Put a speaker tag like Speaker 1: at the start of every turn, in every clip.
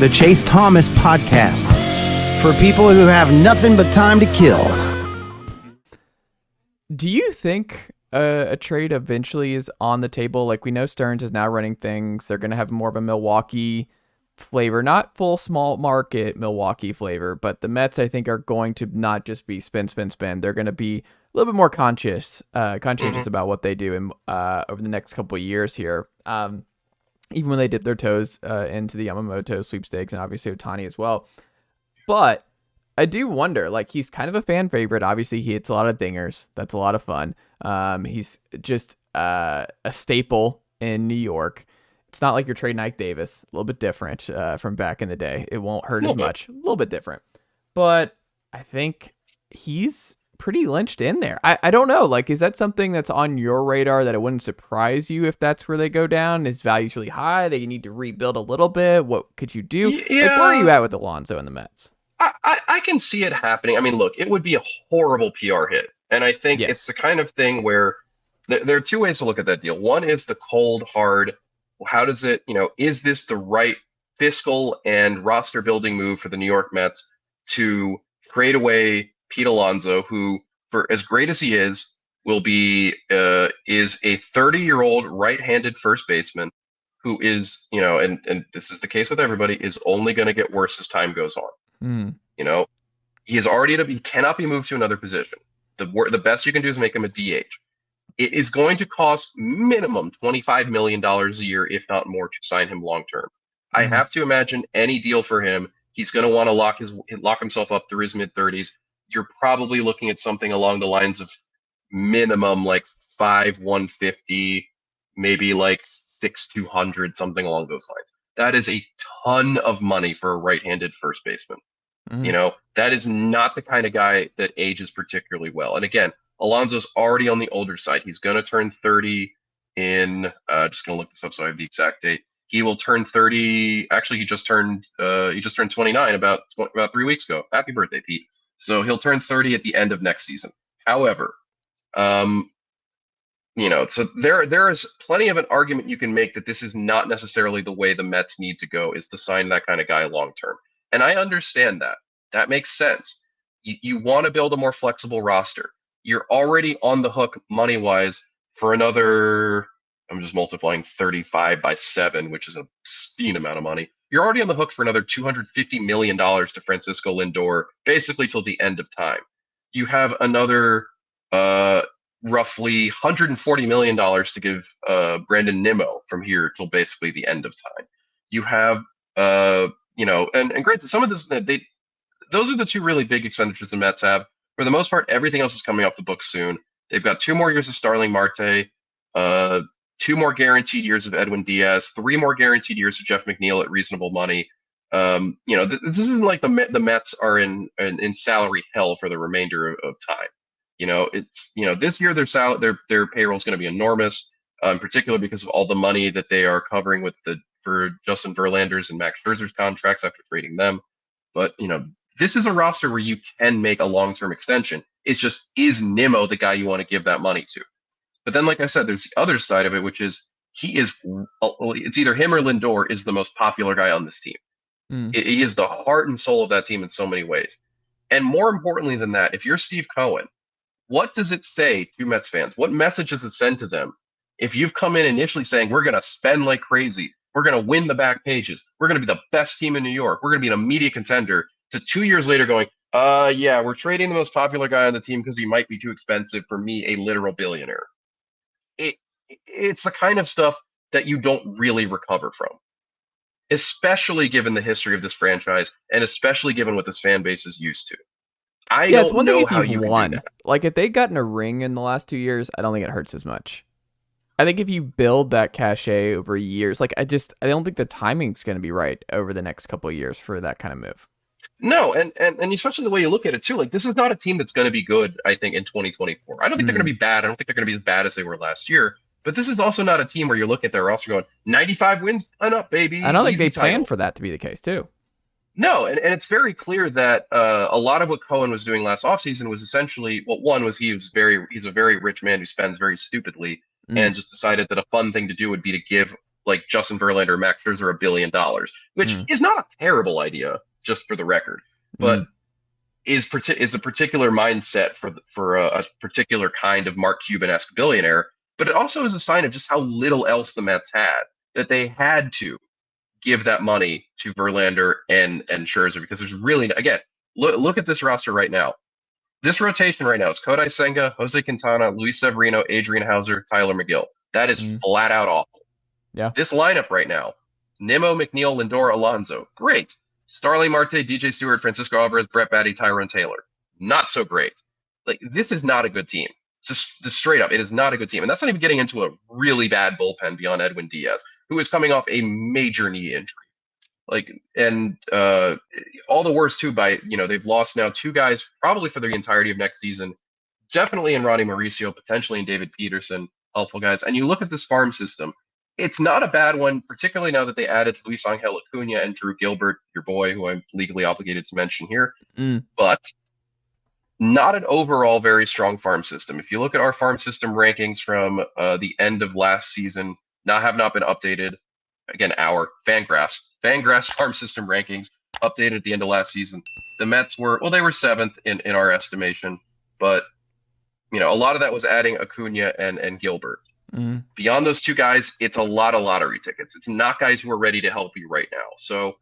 Speaker 1: the Chase Thomas Podcast, for people who have nothing but time to kill.
Speaker 2: Do you think a trade eventually is on the table? Like, we know Stearns is now running things. They're going to have more of a Milwaukee flavor, not full small market Milwaukee flavor, but the Mets, I think, are going to not just be spin. They're going to be a little bit more conscientious about what they do in, over the next couple of years here. Even when they dip their toes into the Yamamoto sweepstakes, and obviously Ohtani as well. But I do wonder, like, he's kind of a fan favorite. Obviously, he hits a lot of dingers. That's a lot of fun. He's just a staple in New York. It's not like you're trading Ike Davis. A little bit different from back in the day. It won't hurt as much. A little bit different. But I think he's pretty lynched in there. I don't know. Like, is that something that's on your radar that it wouldn't surprise you if that's where they go down? His value's really high. They need to rebuild a little bit. What could you do?
Speaker 3: Yeah.
Speaker 2: Like, where are you at with Alonso and the Mets?
Speaker 3: I can see it happening. I mean, look, it would be a horrible PR hit. And I think it's the kind of thing where there are two ways to look at that deal. One is the cold, hard, how does it, is this the right fiscal and roster building move for the New York Mets to trade away Pete Alonso, who, for as great as he is a 30-year-old right-handed first baseman who is, and this is the case with everybody, is only going to get worse as time goes on. He cannot be moved to another position. The best you can do is make him a DH. It is going to cost minimum $25 million a year, if not more, to sign him long term. I have to imagine any deal for him, he's going to want to lock himself up through his mid-30s. You're probably looking at something along the lines of minimum like 150, maybe like 200, something along those lines. That is a ton of money for a right-handed first baseman. That is not the kind of guy that ages particularly well. And again, Alonso's already on the older side. He's going to turn 30 in, just going to look this up so I have the exact date. He will turn 30. Actually, he just turned 29 about 3 weeks ago. Happy birthday, Pete. So he'll turn 30 at the end of next season. However, so there is plenty of an argument you can make that this is not necessarily the way the Mets need to go, is to sign that kind of guy long term. And I understand that. That makes sense. You want to build a more flexible roster. You're already on the hook money-wise for another, I'm just multiplying 35 by 7, which is an obscene amount of money. You're already on the hook for another $250 million to Francisco Lindor, basically till the end of time. You have another roughly $140 million to give Brandon Nimmo from here till basically the end of time. You have, and granted, some of this, those are the two really big expenditures the Mets have. For the most part, everything else is coming off the books soon. They've got 2 more years of Starling Marte, 2 more guaranteed years of Edwin Diaz, 3 more guaranteed years of Jeff McNeil at reasonable money. This isn't like the Mets are in salary hell for the remainder of time. This year their payroll is going to be enormous, particularly because of all the money that they are covering for Justin Verlander's and Max Scherzer's contracts after trading them. But this is a roster where you can make a long-term extension. It's just, is Nimmo the guy you want to give that money to? But then, like I said, there's the other side of it, which is it's either him or Lindor is the most popular guy on this team. He is the heart and soul of that team in so many ways. And more importantly than that, if you're Steve Cohen, what does it say to Mets fans? What message does it send to them if you've come in initially saying, we're going to spend like crazy, we're going to win the back pages, we're going to be the best team in New York, we're going to be an immediate contender, to 2 years later going, we're trading the most popular guy on the team because he might be too expensive for me, a literal billionaire. It's the kind of stuff that you don't really recover from, especially given the history of this franchise and especially given what this fan base is used to. I don't know how you can do that.
Speaker 2: Like, if they'd gotten a ring in the last 2 years, I don't think it hurts as much. I think if you build that cachet over years, I don't think the timing's going to be right over the next couple of years for that kind of move.
Speaker 3: No, and especially the way you look at it too, like, this is not a team that's going to be good, I think, in 2024. I don't think they're going to be bad. I don't think they're going to be as bad as they were last year. But this is also not a team where you look at their roster going, 95 wins and up, baby.
Speaker 2: I don't think they planned for that to be the case too.
Speaker 3: No, and it's very clear that a lot of what Cohen was doing last offseason was essentially, one was he's a very rich man who spends very stupidly, and just decided that a fun thing to do would be to give like Justin Verlander, Max Scherzer $1 billion, which is not a terrible idea, just for the record, but is a particular mindset for a particular kind of Mark Cuban-esque billionaire. But it also is a sign of just how little else the Mets had, that they had to give that money to Verlander and Scherzer, because there's really, again, look at this roster right now. This rotation right now is Kodai Senga, Jose Quintana, Luis Severino, Adrian Hauser, Tyler McGill. That is flat out awful.
Speaker 2: Yeah.
Speaker 3: This lineup right now: Nimmo, McNeil, Lindor, Alonso. Great. Starling Marte, DJ Stewart, Francisco Alvarez, Brett Baty, Tyrone Taylor. Not so great. Like, this is not a good team. Just straight up, it is not a good team. And that's not even getting into a really bad bullpen beyond Edwin Diaz, who is coming off a major knee injury. Like, and all the worse too by, they've lost now 2 guys probably for the entirety of next season. Definitely in Ronnie Mauricio, potentially in David Peterson, helpful guys. And you look at this farm system, it's not a bad one, particularly now that they added Luis Angel Acuna and Drew Gilbert, your boy, who I'm legally obligated to mention here. But not an overall very strong farm system. If you look at our farm system rankings from the end of last season, have not been updated. Again, our Fangraphs farm system rankings updated at the end of last season. The Mets were 7th in our estimation, but a lot of that was adding Acuna and Gilbert. Beyond those 2 guys, it's a lot of lottery tickets. It's not guys who are ready to help you right now. So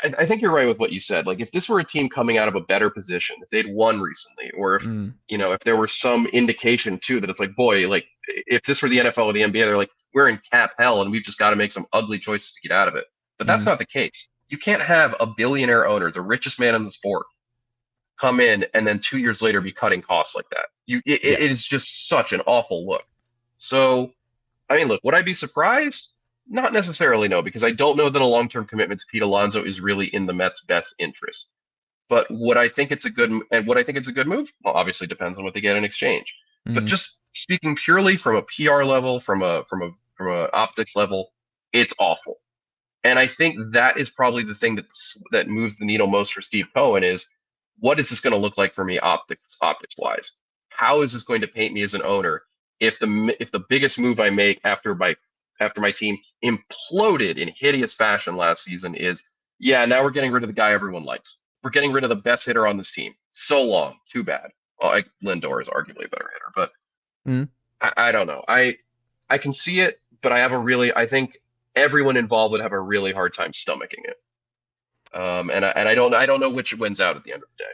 Speaker 3: I think you're right with what you said. Like, if this were a team coming out of a better position, if they'd won recently, or if if there were some indication too that it's like, boy, like, if this were the NFL or the NBA, they're like, we're in cap hell and we've just got to make some ugly choices to get out of it. But that's not the case. You can't have a billionaire owner, the richest man in the sport, come in and then 2 years later be cutting costs like that. It is just such an awful look. So, I mean, look, would I be surprised? Not necessarily, no, because I don't know that a long-term commitment to Pete Alonso is really in the Mets' best interest. But would I think it's a good move? Well, obviously depends on what they get in exchange. But just speaking purely from a PR level, from a optics level, it's awful. And I think that is probably the thing that moves the needle most for Steve Cohen is, what is this going to look like for me optics wise? How is this going to paint me as an owner if the biggest move I make after my team imploded in hideous fashion last season is, now we're getting rid of the guy everyone likes. We're getting rid of the best hitter on this team. So long. Too bad. Well, Lindor is arguably a better hitter, but I don't know. I can see it, but I think everyone involved would have a really hard time stomaching it. And I don't know which wins out at the end of the day.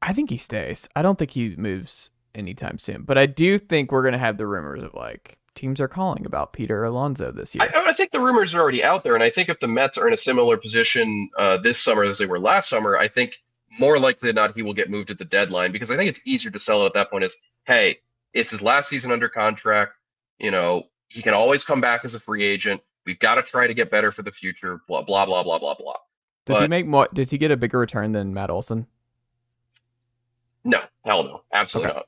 Speaker 2: I think he stays. I don't think he moves anytime soon, but I do think we're going to have the rumors of, like, teams are calling about Peter Alonso this year.
Speaker 3: I think the rumors are already out there, and I think if the Mets are in a similar position this summer as they were last summer, I think more likely than not he will get moved at the deadline, because I think it's easier to sell it at that point as, hey, it's his last season under contract. He can always come back as a free agent. We've got to try to get better for the future. Blah blah blah blah blah blah.
Speaker 2: Does he make more? Does he get a bigger return than Matt Olson?
Speaker 3: No, hell no, absolutely not.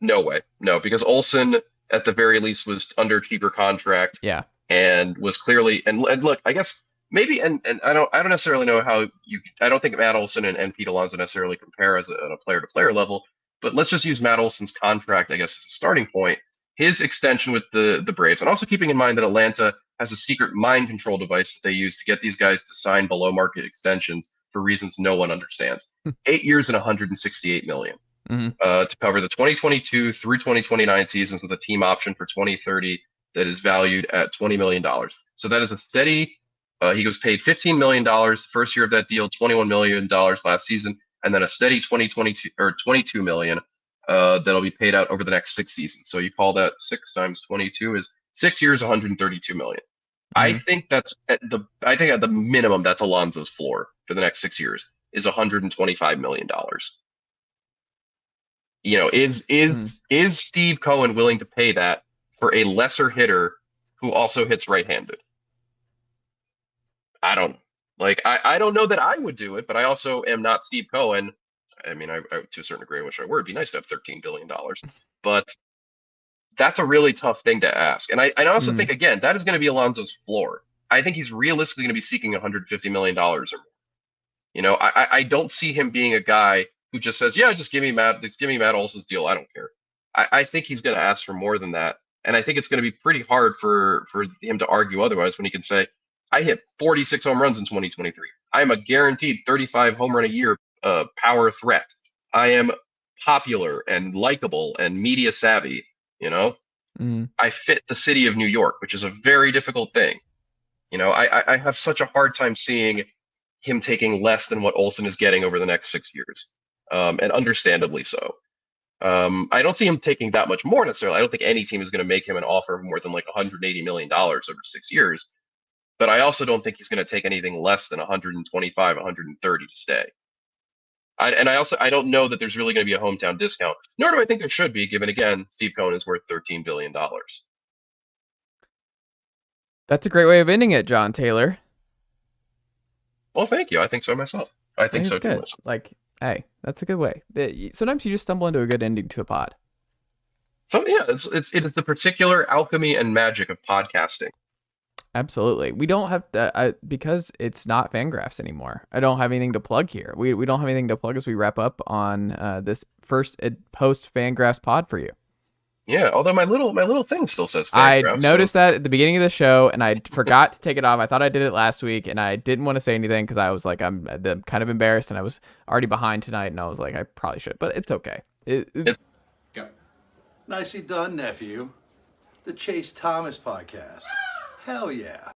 Speaker 3: No way, no, because Olson at the very least was under cheaper contract.
Speaker 2: Yeah,
Speaker 3: and was clearly and look, I guess maybe and I don't necessarily know how I don't think Matt Olson and Pete Alonso necessarily compare as a player to player level, but let's just use Matt Olson's contract, I guess, as a starting point. His extension with the Braves, and also keeping in mind that Atlanta has a secret mind control device that they use to get these guys to sign below market extensions for reasons no one understands. 8 years and $168 million to cover the 2022 through 2029 seasons, with a team option for 2030 that is valued at $20 million. So that is a steady. He was paid $15 million the first year of that deal, $21 million last season, and then a steady 2022 or $22 million that'll be paid out over the next 6 seasons. So you call that 6 times 22 is 6 years, $132 million. I think at the minimum that's Alonso's floor for the next 6 years is $125 million. Is Steve Cohen willing to pay that for a lesser hitter who also hits right-handed? I don't know. Like, I don't know that I would do it, but I also am not Steve Cohen. I mean, I to a certain degree, I wish I were. It'd be nice to have $13 billion. But that's a really tough thing to ask. And I also think, again, that is going to be Alonso's floor. I think he's realistically going to be seeking $150 million or more. I don't see him being a guy who just says, yeah, just give me Matt Olson's deal. I don't care. I think he's going to ask for more than that. And I think it's going to be pretty hard for him to argue otherwise when he can say, I hit 46 home runs in 2023. I am a guaranteed 35 home run a year power threat. I am popular and likable and media savvy, you know? I fit the city of New York, which is a very difficult thing. You know, I have such a hard time seeing him taking less than what Olsen is getting over the next 6 years, and understandably so. I don't see him taking that much more necessarily. I don't think any team is going to make him an offer of more than like $180 million over 6 years. But I also don't think he's going to take anything less than 125, 130 to stay. I don't know that there's really going to be a hometown discount, nor do I think there should be, given, again, Steve Cohen is worth $13 billion.
Speaker 2: That's a great way of ending it, Jon Tayler.
Speaker 3: Well, thank you. I think so myself. I think so too myself.
Speaker 2: Like, hey, that's a good way. Sometimes you just stumble into a good ending to a pod.
Speaker 3: So yeah, it is the particular alchemy and magic of podcasting.
Speaker 2: Absolutely. We don't have to, because it's not Fangraphs anymore. I don't have anything to plug here. We don't have anything to plug as we wrap up on this first post Fangraphs pod for you.
Speaker 3: Yeah, although my little thing still says Fangraphs.
Speaker 2: I noticed that at the beginning of the show, and I forgot to take it off. I thought I did it last week, and I didn't want to say anything because I was like, I'm kind of embarrassed, and I was already behind tonight, and I was like, I probably should, but it's okay. It's
Speaker 4: Go. Nicely done, nephew. The Chase Thomas podcast. Hell yeah.